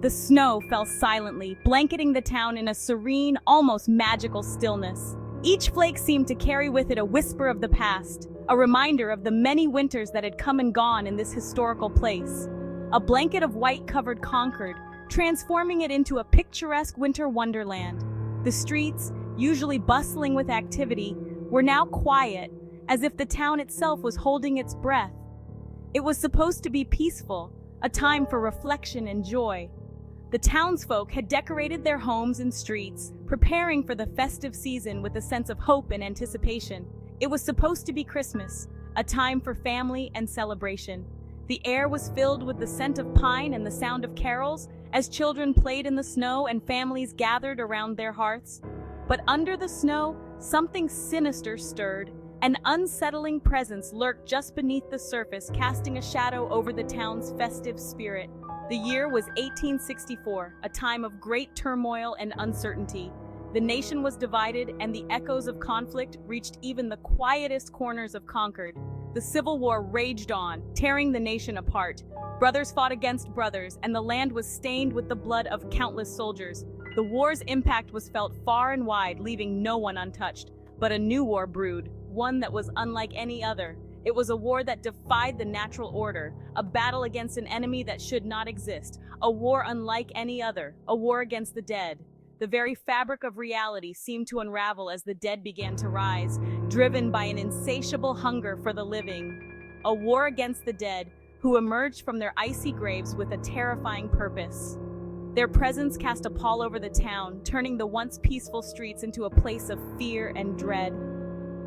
The snow fell silently, blanketing the town in a serene, almost magical stillness. Each flake seemed to carry with it a whisper of the past, a reminder of the many winters that had come and gone in this historical place. A blanket of white covered Concord, transforming it into a picturesque winter wonderland. The streets, usually bustling with activity, were now quiet, as if the town itself was holding its breath. It was supposed to be peaceful, a time for reflection and joy. The townsfolk had decorated their homes and streets, preparing for the festive season with a sense of hope and anticipation. It was supposed to be Christmas, a time for family and celebration. The air was filled with the scent of pine and the sound of carols as children played in the snow and families gathered around their hearths. But under the snow, something sinister stirred. An unsettling presence lurked just beneath the surface, casting a shadow over the town's festive spirit. The year was 1864, a time of great turmoil and uncertainty. The nation was divided, and the echoes of conflict reached even the quietest corners of Concord. The Civil War raged on, tearing the nation apart. Brothers fought against brothers, and the land was stained with the blood of countless soldiers. The war's impact was felt far and wide, leaving no one untouched. But a new war brewed, one that was unlike any other. It was a war that defied the natural order, a battle against an enemy that should not exist, a war unlike any other, a war against the dead. The very fabric of reality seemed to unravel as the dead began to rise, driven by an insatiable hunger for the living. A war against the dead, who emerged from their icy graves with a terrifying purpose. Their presence cast a pall over the town, turning the once peaceful streets into a place of fear and dread.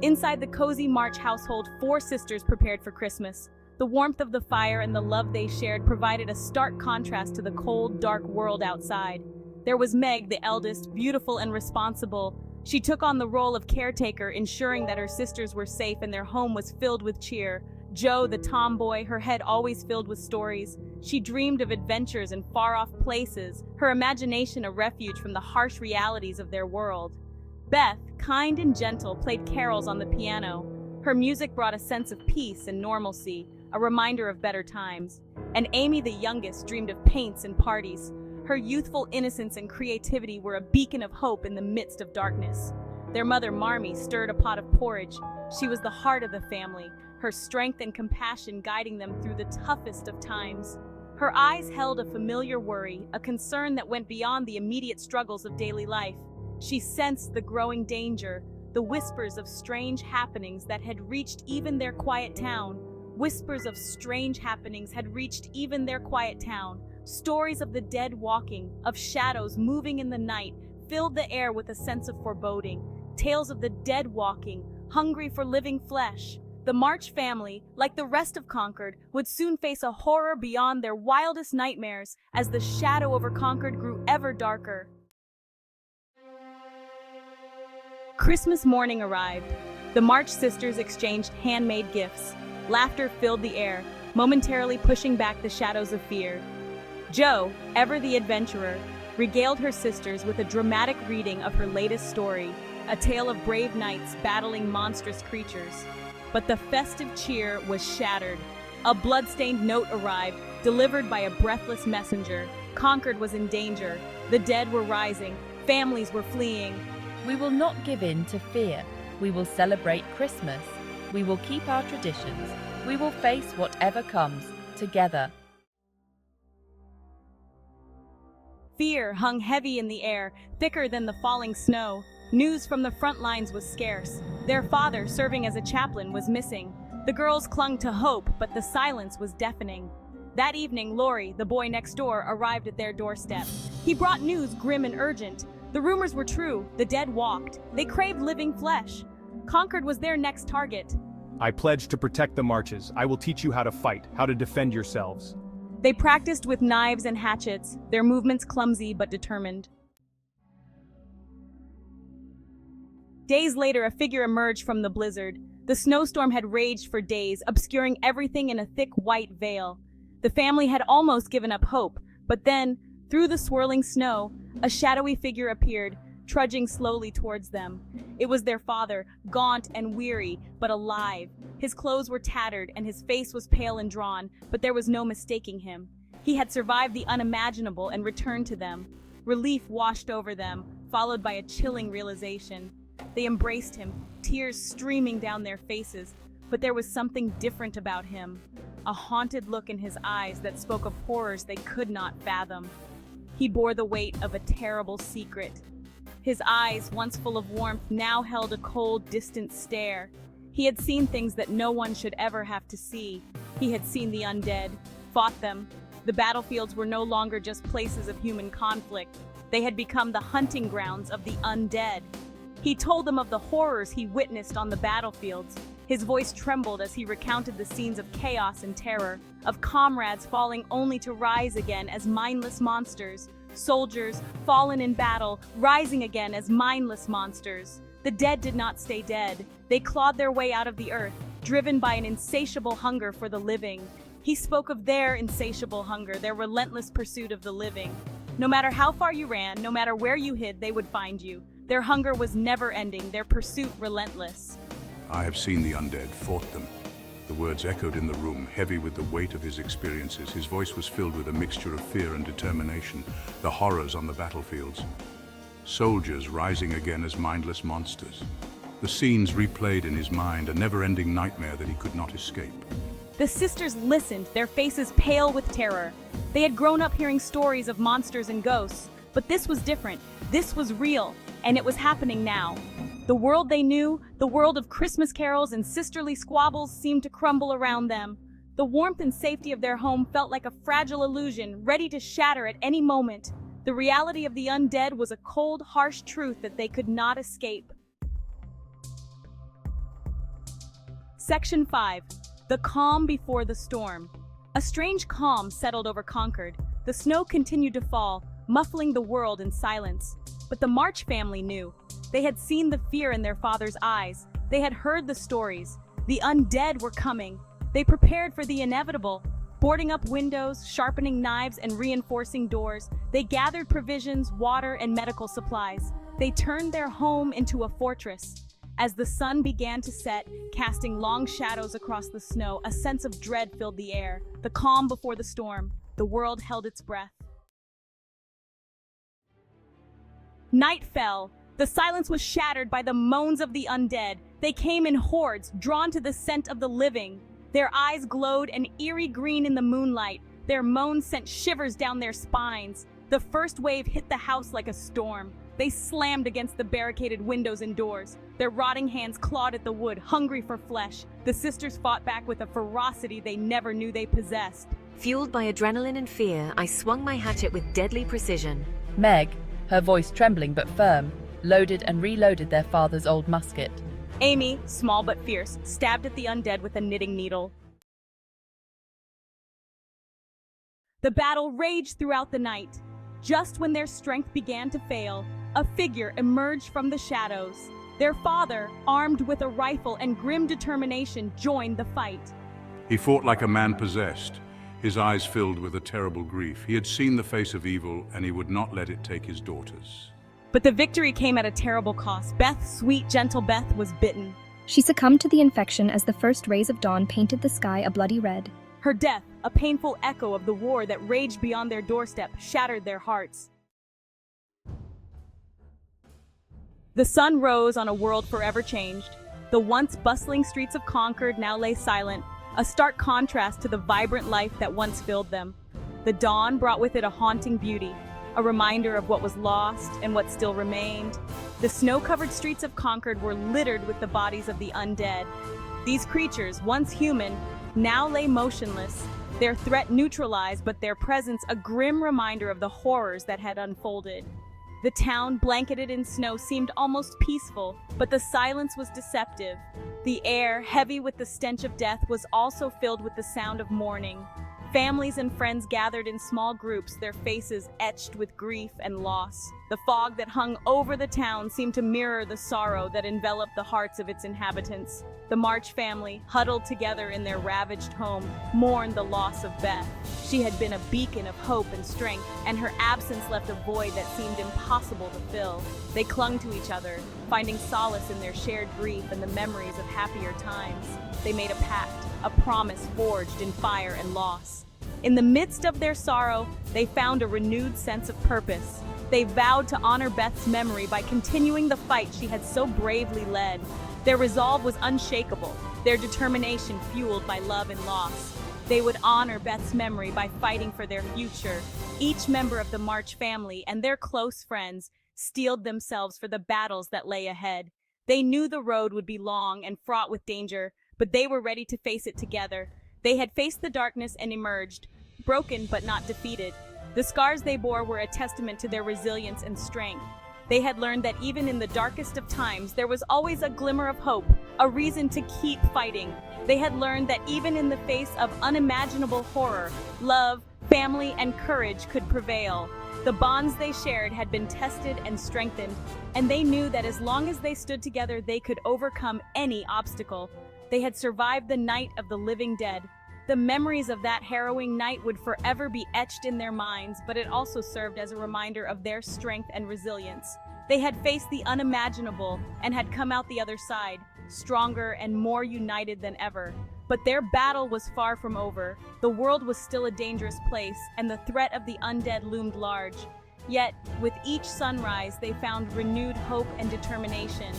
Inside the cozy March household, 4 sisters prepared for Christmas. The warmth of the fire and the love they shared provided a stark contrast to the cold, dark world outside. There was Meg, the eldest, beautiful and responsible. She took on the role of caretaker, ensuring that her sisters were safe and their home was filled with cheer. Jo, the tomboy, her head always filled with stories. She dreamed of adventures in far-off places, her imagination a refuge from the harsh realities of their world. Beth, kind and gentle, played carols on the piano. Her music brought a sense of peace and normalcy, a reminder of better times. And Amy, the youngest, dreamed of paints and parties. Her youthful innocence and creativity were a beacon of hope in the midst of darkness. Their mother, Marmee, stirred a pot of porridge. She was the heart of the family, her strength and compassion guiding them through the toughest of times. Her eyes held a familiar worry, a concern that went beyond the immediate struggles of daily life. She sensed the growing danger, the whispers of strange happenings that had reached even their quiet town. Whispers of strange happenings had reached even their quiet town. Stories of the dead walking, of shadows moving in the night, filled the air with a sense of foreboding. Tales of the dead walking, hungry for living flesh. The March family, like the rest of Concord, would soon face a horror beyond their wildest nightmares as the shadow over Concord grew ever darker. Christmas morning arrived. The March sisters exchanged handmade gifts. Laughter filled the air, momentarily pushing back the shadows of fear. Jo, ever the adventurer, regaled her sisters with a dramatic reading of her latest story, a tale of brave knights battling monstrous creatures. But the festive cheer was shattered. A blood-stained note arrived, delivered by a breathless messenger. Concord was in danger. The dead were rising. Families were fleeing. We will not give in to fear. We will celebrate Christmas. We will keep our traditions. We will face whatever comes, together. Fear hung heavy in the air, thicker than the falling snow. News from the front lines was scarce. Their father, serving as a chaplain, was missing. The girls clung to hope, but the silence was deafening. That evening, Laurie, the boy next door, arrived at their doorstep. He brought news grim and urgent. The rumors were true. The dead walked. They craved living flesh. Concord was their next target. I pledge to protect the Marches. I will teach you how to fight, how to defend yourselves. They practiced with knives and hatchets, their movements clumsy but determined. Days later, a figure emerged from the blizzard. The snowstorm had raged for days, obscuring everything in a thick white veil. The family had almost given up hope, but then, through the swirling snow, a shadowy figure appeared, trudging slowly towards them. It was their father, gaunt and weary, but alive. His clothes were tattered and his face was pale and drawn, but there was no mistaking him. He had survived the unimaginable and returned to them. Relief washed over them, followed by a chilling realization. They embraced him, tears streaming down their faces, but there was something different about him. A haunted look in his eyes that spoke of horrors they could not fathom. He bore the weight of a terrible secret. His eyes, once full of warmth, now held a cold, distant stare. He had seen things that no one should ever have to see. He had seen the undead, fought them. The battlefields were no longer just places of human conflict. They had become the hunting grounds of the undead. He told them of the horrors he witnessed on the battlefields. His voice trembled as he recounted the scenes of chaos and terror, of comrades falling only to rise again as mindless monsters, soldiers fallen in battle, rising again as mindless monsters. The dead did not stay dead. They clawed their way out of the earth, driven by an insatiable hunger for the living. He spoke of their insatiable hunger, their relentless pursuit of the living. No matter how far you ran, no matter where you hid, they would find you. Their hunger was never ending, their pursuit relentless. I have seen the undead, fought them. The words echoed in the room, heavy with the weight of his experiences. His voice was filled with a mixture of fear and determination, the horrors on the battlefields. Soldiers rising again as mindless monsters. The scenes replayed in his mind, a never-ending nightmare that he could not escape. The sisters listened, their faces pale with terror. They had grown up hearing stories of monsters and ghosts, but this was different. This was real, and it was happening now. The world they knew, the world of Christmas carols and sisterly squabbles, seemed to crumble around them. The warmth and safety of their home felt like a fragile illusion, ready to shatter at any moment. The reality of the undead was a cold, harsh truth that they could not escape. Section 5. The calm before the storm. A strange calm settled over Concord. The snow continued to fall, muffling the world in silence. But the March family knew. They had seen the fear in their father's eyes. They had heard the stories. The undead were coming. They prepared for the inevitable. Boarding up windows, sharpening knives, and reinforcing doors, they gathered provisions, water, and medical supplies. They turned their home into a fortress. As the sun began to set, casting long shadows across the snow, a sense of dread filled the air. The calm before the storm. The world held its breath. Night fell. The silence was shattered by the moans of the undead. They came in hordes, drawn to the scent of the living. Their eyes glowed an eerie green in the moonlight. Their moans sent shivers down their spines. The first wave hit the house like a storm. They slammed against the barricaded windows and doors. Their rotting hands clawed at the wood, hungry for flesh. The sisters fought back with a ferocity they never knew they possessed. Fueled by adrenaline and fear, I swung my hatchet with deadly precision. Meg, her voice trembling but firm, loaded and reloaded their father's old musket. Amy, small but fierce, stabbed at the undead with a knitting needle. The battle raged throughout the night. Just when their strength began to fail, a figure emerged from the shadows. Their father, armed with a rifle and grim determination, joined the fight. He fought like a man possessed, his eyes filled with a terrible grief. He had seen the face of evil, and he would not let it take his daughters. But the victory came at a terrible cost. Beth, sweet, gentle Beth, was bitten. She succumbed to the infection as the first rays of dawn painted the sky a bloody red. Her death, a painful echo of the war that raged beyond their doorstep, shattered their hearts. The sun rose on a world forever changed. The once bustling streets of Concord now lay silent, a stark contrast to the vibrant life that once filled them. The dawn brought with it a haunting beauty, a reminder of what was lost and what still remained. The snow-covered streets of Concord were littered with the bodies of the undead. These creatures, once human, now lay motionless, their threat neutralized, but their presence a grim reminder of the horrors that had unfolded. The town, blanketed in snow, seemed almost peaceful, but the silence was deceptive. The air, heavy with the stench of death, was also filled with the sound of mourning. Families and friends gathered in small groups, their faces etched with grief and loss. The fog that hung over the town seemed to mirror the sorrow that enveloped the hearts of its inhabitants. The March family, huddled together in their ravaged home, mourned the loss of Beth. She had been a beacon of hope and strength, and her absence left a void that seemed impossible to fill. They clung to each other, finding solace in their shared grief and the memories of happier times. They made a pact, a promise forged in fire and loss. In the midst of their sorrow, they found a renewed sense of purpose. They vowed to honor Beth's memory by continuing the fight she had so bravely led. Their resolve was unshakable, their determination fueled by love and loss. They would honor Beth's memory by fighting for their future. Each member of the March family and their close friends steeled themselves for the battles that lay ahead. They knew the road would be long and fraught with danger, but they were ready to face it together. They had faced the darkness and emerged, broken but not defeated. The scars they bore were a testament to their resilience and strength. They had learned that even in the darkest of times, there was always a glimmer of hope, a reason to keep fighting. They had learned that even in the face of unimaginable horror, love, family, and courage could prevail. The bonds they shared had been tested and strengthened, and they knew that as long as they stood together, they could overcome any obstacle. They had survived the night of the living dead. The memories of that harrowing night would forever be etched in their minds, but it also served as a reminder of their strength and resilience. They had faced the unimaginable and had come out the other side, stronger and more united than ever. But their battle was far from over. The world was still a dangerous place, and the threat of the undead loomed large. Yet, with each sunrise, they found renewed hope and determination.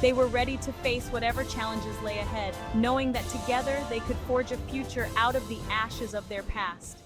They were ready to face whatever challenges lay ahead, knowing that together they could forge a future out of the ashes of their past.